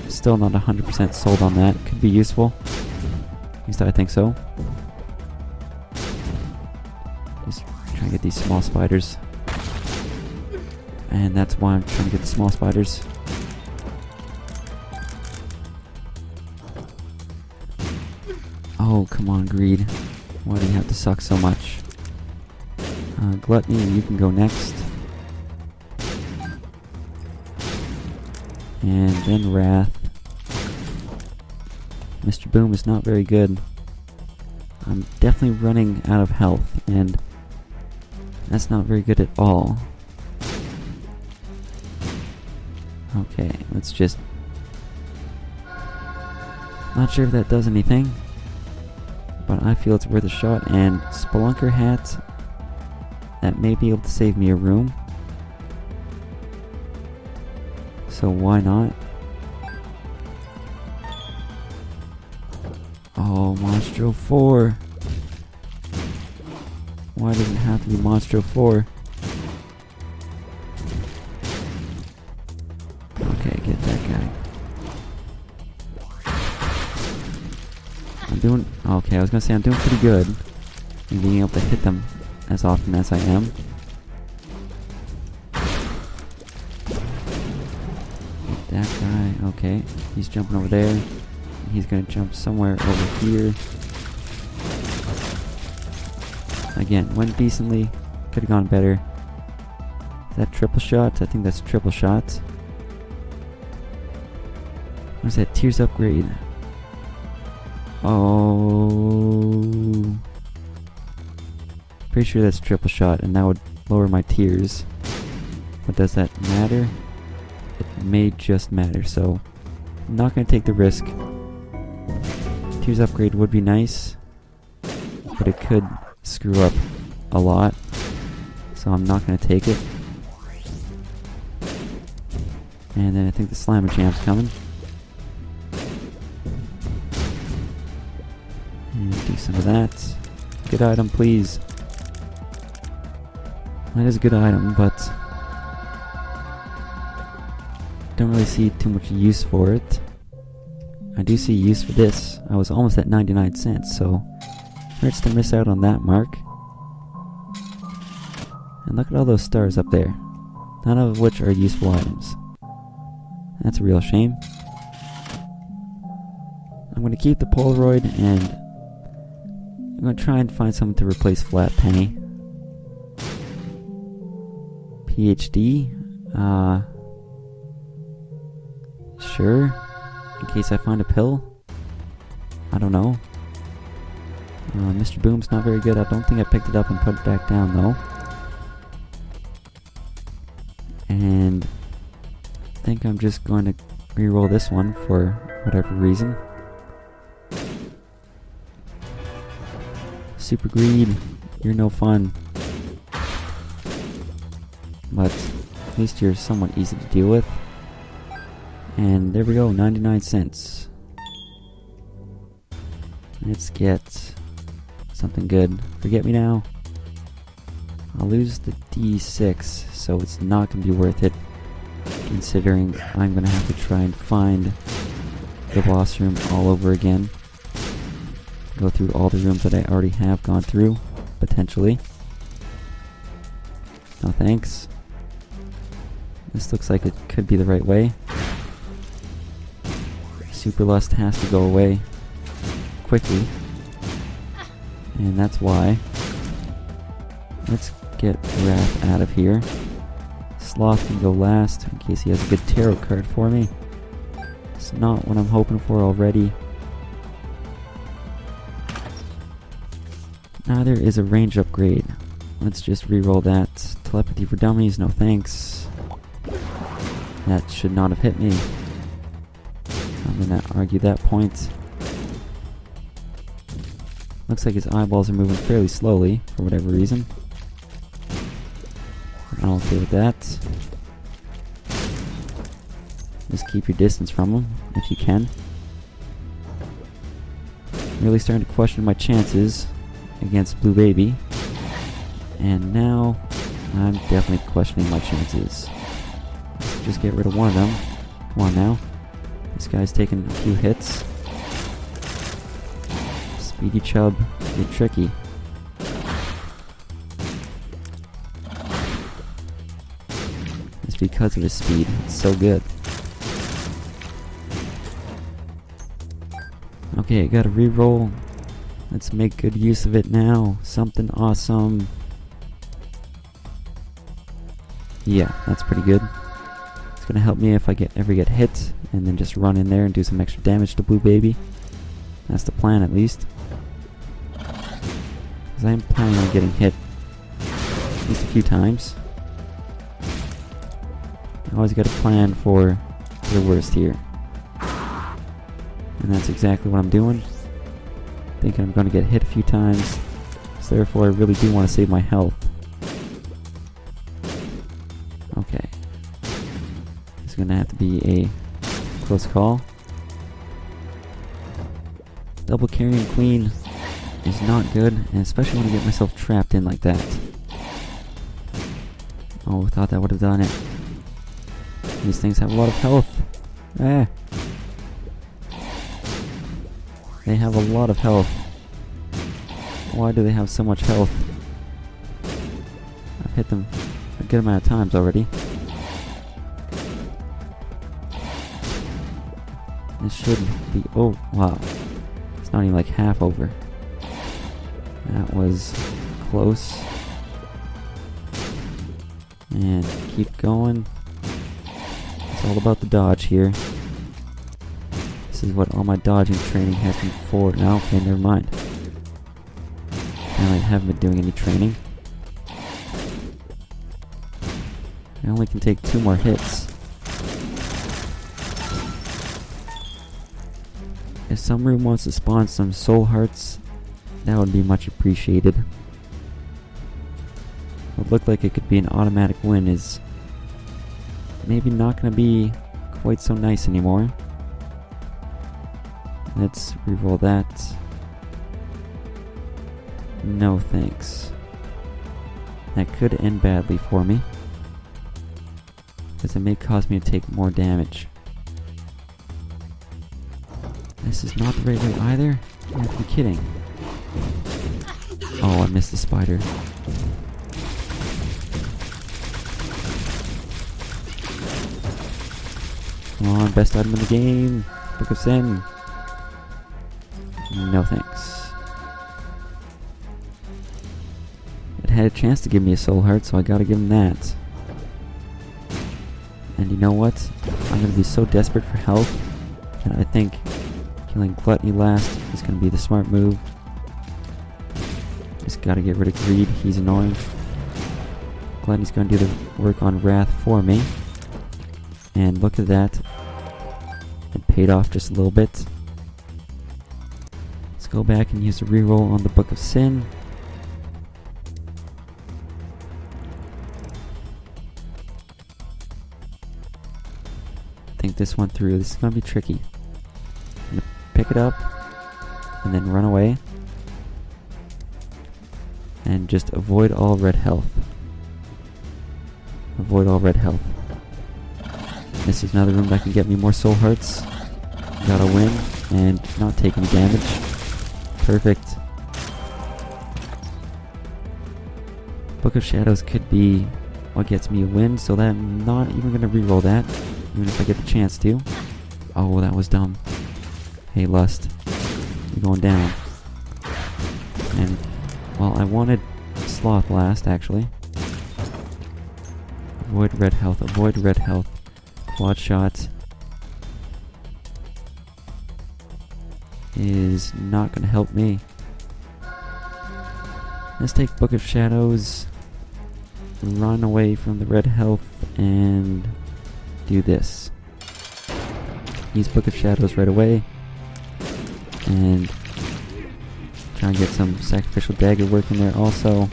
still not 100% sold on that. Could be useful. At least I think so. Just trying to get these small spiders. And that's why I'm trying to get the small spiders. Oh, come on, Greed. Why do you have to suck so much? Gluttony, you can go next. And then Wrath. Mr. Boom is not very good. I'm definitely running out of health, and that's not very good at all. Okay, let's just... Not sure if that does anything, but I feel it's worth a shot. And Spelunker Hat, that may be able to save me a room. So why not? Oh, Monstro 4. Why does it have to be Monstro 4? Okay, get that guy. I'm doing... Okay, I was gonna say I'm doing pretty good in being able to hit them as often as I am. Get that guy. Okay, he's jumping over there. He's gonna jump somewhere over here. Again, went decently. Could have gone better. Is that triple shot? I think that's triple shot. What's that? Tears upgrade. Oh. Pretty sure that's triple shot, and that would lower my tears. But does that matter? It may just matter, so I'm not going to take the risk. Tears upgrade would be nice, but it could screw up a lot, so I'm not going to take it. And then I think the Slammer Jam's coming. And do some of that. Good item, please. That is a good item, but don't really see too much use for it. I do see use for this. I was almost at 99 cents, so hurts to miss out on that mark. And look at all those stars up there, none of which are useful items. That's a real shame. I'm going to keep the Polaroid, and I'm going to try and find something to replace Flat Penny. PhD? Sure. In case I find a pill? I don't know. Mr. Boom's not very good. I don't think I picked it up and put it back down, though. And I think I'm just going to reroll this one for whatever reason. Super Greed, you're no fun. But at least you're somewhat easy to deal with. And there we go, 99 cents. Let's get something good. Forget me now. I'll lose the D6, so it's not going to be worth it, considering I'm going to have to try and find the boss room all over again. Go through all the rooms that I already have gone through, potentially. No thanks. This looks like it could be the right way. Super Lust has to go away quickly, and that's why. Let's get Wrath out of here. Sloth can go last in case he has a good tarot card for me. It's not what I'm hoping for already. Neither is a range upgrade. Let's just reroll that. Telepathy for dummies, no thanks. That should not have hit me. I'm gonna argue that point. Looks like his eyeballs are moving fairly slowly, for whatever reason. I'm okay with that. Just keep your distance from him, if you can. Really starting to question my chances against Blue Baby. And now, I'm definitely questioning my chances. Let's just get rid of one of them. Come on now. This guy's taking a few hits. Speedy Chub, you're tricky. It's because of his speed. It's so good. Okay, gotta reroll. Let's make good use of it now. Something awesome. Yeah, that's pretty good. It's gonna help me if I ever get hit, and then just run in there and do some extra damage to Blue Baby. That's the plan, at least. Because I am planning on getting hit at least a few times. I always got a plan for the worst here. And that's exactly what I'm doing. Thinking I'm going to get hit a few times. So therefore I really do want to save my health. Okay. It's going to have to be a close call. Double carrying Queen is not good, and especially when I get myself trapped in like that. Oh, I thought that would have done it. These things have a lot of health. Ah. They have a lot of health. Why do they have so much health? I've hit them a good amount of times already. This shouldn't be... Oh, wow. It's not even like half over. That was close. And keep going. It's all about the dodge here. This is what all my dodging training has been for. Now, okay, never mind. I haven't been doing any training. I only can take 2 more hits. If some room wants to spawn some soul hearts, that would be much appreciated. What looked like it could be an automatic win is maybe not going to be quite so nice anymore. Let's reroll that. No thanks. That could end badly for me, because it may cause me to take more damage. This is not the right way either. You have to be kidding. Oh, I missed the spider. Come on, best item in the game. Book of Sin. No thanks. It had a chance to give me a soul heart, so I gotta give him that. And you know what? I'm gonna be so desperate for health that I think killing Gluttony last is gonna be the smart move. Just gotta get rid of Greed, he's annoying. Gluttony's gonna do the work on Wrath for me. And look at that. It paid off just a little bit. Let's go back and use the reroll on the Book of Sin. Think this one through. This is gonna be tricky. I'm gonna pick it up and then run away and just avoid all red health. Avoid all red health. This is another room that can get me more soul hearts. Gotta win and not take any damage. Perfect. Book of Shadows could be what gets me a win, so that I'm not even gonna reroll that, even if I get the chance to. Oh, that was dumb. Hey, Lust. You're going down. And, well, I wanted Sloth last, actually. Avoid red health. Avoid red health. Quad shot is not going to help me. Let's take Book of Shadows, run away from the red health, and do this. Use Book of Shadows right away, and try and get some Sacrificial Dagger working there also.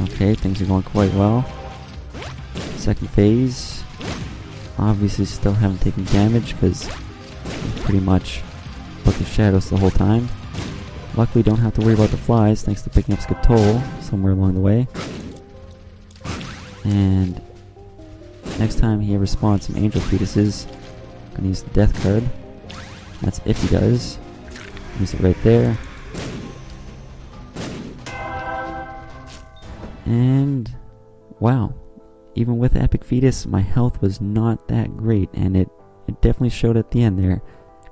Okay, things are going quite well. Second phase. Obviously still haven't taken damage because pretty much Book of Shadows the whole time. Luckily don't have to worry about the flies thanks to picking up Skatoll somewhere along the way. And next time he ever spawns some angel fetuses, I'm gonna use the death card. That's if he does. Use it right there. And wow. Even with Epic Fetus, my health was not that great, and it definitely showed at the end there.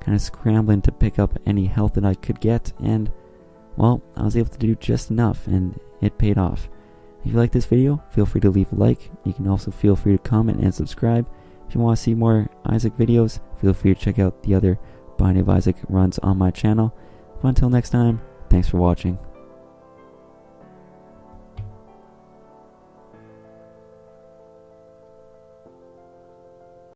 Kind of scrambling to pick up any health that I could get, and, well, I was able to do just enough, and it paid off. If you like this video, feel free to leave a like. You can also feel free to comment and subscribe. If you want to see more Isaac videos, feel free to check out the other Binding of Isaac runs on my channel. But until next time, thanks for watching.